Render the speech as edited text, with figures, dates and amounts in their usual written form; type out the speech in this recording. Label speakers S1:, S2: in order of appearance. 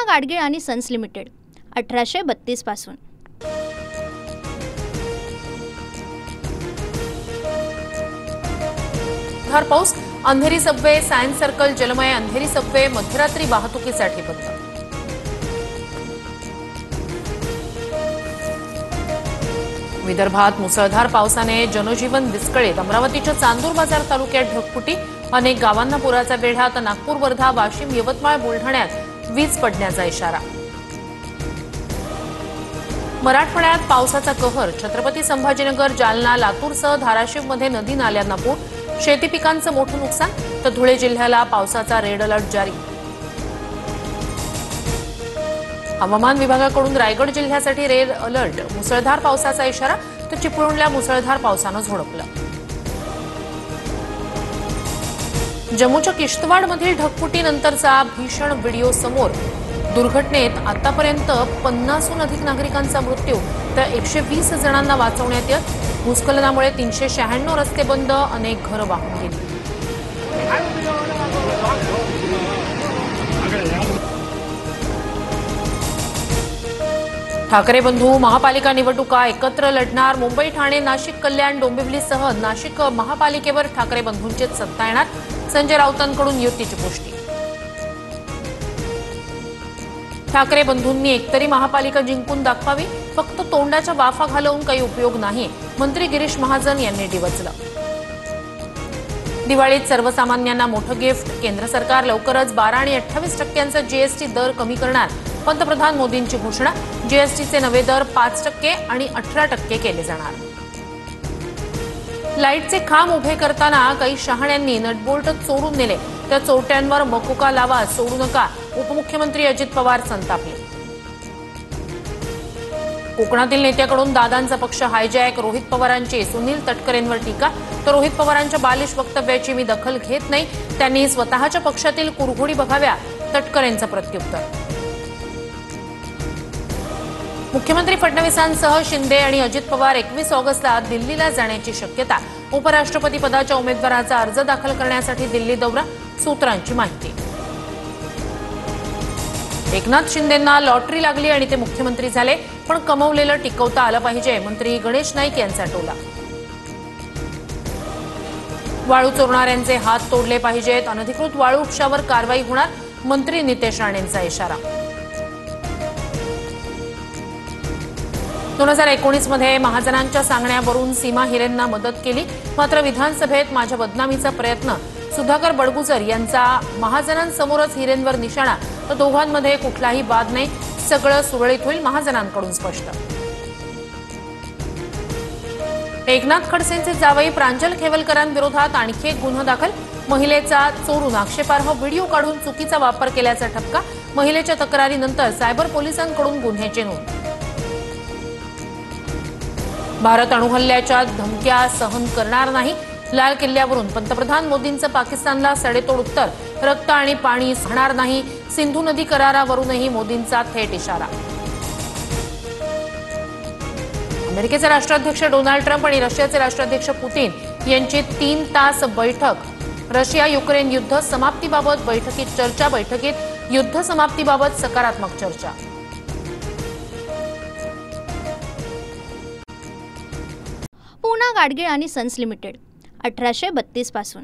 S1: पूना गाडगीळ आणि sons limited 1832 पासून।
S2: धार पाऊस, अंधेरी सबवे, सायन्स सर्कल, जलमय, अंधेरी सबवे मध्यरात्री वाहतुकीसाठी बंद। विदर्भात मुसळधार पावसाने जनजीवन विस्कळीत, अमरावतीच्या चांदूर बाजार तालुक्यात ढगफुटी, अनेक गावांना पुराचा वेढा, तर नागपूर, वर्धा, वाशिम, यवतमाळ, बुलढाण्यात वीज पडण्याचा इशारा। मराठवाड्यात पावसाचा कहर, छत्रपती संभाजीनगर, जालना, लातूरसह धाराशिवमध्ये नदी नाल्यांना पूर, शेती पिकांचं मोठं नुकसान, तर धुळे जिल्ह्याला पावसाचा रेड अलर्ट जारी। हवामान विभागाकडून रायगड जिल्ह्यासाठी रेड अलर्ट, मुसळधार पावसाचा इशारा, तर चिपळूणला मुसळधार पावसानं झोडपलं। जम्मूच्या किश्तवाडमधील ढगफुटीनंतरचा भीषण व्हिडिओ समोर, दुर्घटनेत आतापर्यंत 50हून अधिक नागरिकांचा मृत्यू, तर 120 जणांना वाचवण्यात यश। भूस्खलनामुळे 396 रस्ते बंद, अनेक घरं वाहून गेली। ठाकरे बंधू महापालिका निवडणुका एकत्र लढणार, मुंबई, ठाणे, नाशिक, कल्याण, डोंबिवलीसह नाशिक महापालिकेवर ठाकरे बंधूंचीच सत्ता येणार, संजय राऊतांकडून युतीची पुष्टी। ठाकरे बंधूंनी एकतरी महापालिका जिंकून दाखवावी, फक्त तोंडाच्या वाफा घालवून काही उपयोग नाही, मंत्री गिरीश महाजन यांनी डिवचलं। दिवाळीत सर्वसामान्यांना मोठं गिफ्ट, केंद्र सरकार लवकरच 12 आणि 28% जीएसटी दर कमी करणार, पंतप्रधान मोदींची घोषणा। जीएसटीचे नवे दर 5% आणि 18% केले जाणार। लाईटचे खांब उभे करताना काही शहाण्यांनी नटबोल्ट चोरून नेले, त्या चोरट्यांवर मकोका लावा, सोडू नका, उपमुख्यमंत्री अजित पवार संतापले। कोकणातील नेत्याकडून दादांचा पक्ष हायजॅक, रोहित पवारांची सुनील तटकरेंवर टीका, तर रोहित पवारांच्या बालिश वक्तव्याची मी दखल घेत नाही, त्यांनी स्वतःच्या पक्षातील कुरघोडी बघाव्या, तटकरेंचं प्रत्युत्तर। मुख्यमंत्री फडणवीसांसह शिंदे आणि अजित पवार 21 ऑगस्टला दिल्लीला जाण्याची शक्यता, उपराष्ट्रपती पदाच्या उमेदवाराचा अर्ज दाखल करण्यासाठी दिल्ली दौरा, सूत्रांची माहिती। एकनाथ शिंदेंना लॉटरी लागली आणि ते मुख्यमंत्री झाले, पण कमवलेलं टिकवता आलं पाहिजे, मंत्री गणेश नाईक यांचा टोला। वाळू चोरणाऱ्यांचे हात तोडले पाहिजेत, अनधिकृत वाळू उपशावर कारवाई होणार, मंत्री नितेश राणेंचा इशारा। 2019 मध्ये महाजनांच्या सांगण्यावरून सीमा हिरेंना मदत केली, मात्र विधानसभेत माझ्या बदनामीचा प्रयत्न, सुधाकर बडगुजर यांचा महाजनांसमोरच हिरेंवर निशाणा, तर दोघांमध्ये कुठलाही वाद नाही, सगळं सुरळीत होईल, महाजनांकडून स्पष्ट। एकनाथ खडसेंचे जावई प्रांजल खेवलकरांविरोधात आणखी एक गुन्हा दाखल, महिलेचा चोरून आक्षेपार्ह व्हिडिओ काढून चुकीचा वापर केल्याचा ठपका, महिलेच्या तक्रारीनंतर सायबर पोलिसांकडून गुन्ह्याची नोंद। भारत अणुहल्ल्याच्या धमक्या सहन करणार नाही, लाल किल्ल्यावरून पंतप्रधान मोदींचं पाकिस्तानला सडेतोड उत्तर, रक्त आणि पाणी सहणार नाही, सिंधू नदी करारावरूनही मोदींचा थेट इशारा। अमेरिकेचे राष्ट्राध्यक्ष डोनाल्ड ट्रम्प आणि रशियाचे राष्ट्राध्यक्ष पुतीन यांची 3 तास बैठक, रशिया युक्रेन युद्ध समाप्तीबाबत बैठकीत चर्चा, बैठकीत युद्ध समाप्तीबाबत सकारात्मक चर्चा।
S1: पूना गाडगीळ आणि सन्स लिमिटेड 1832 पासून।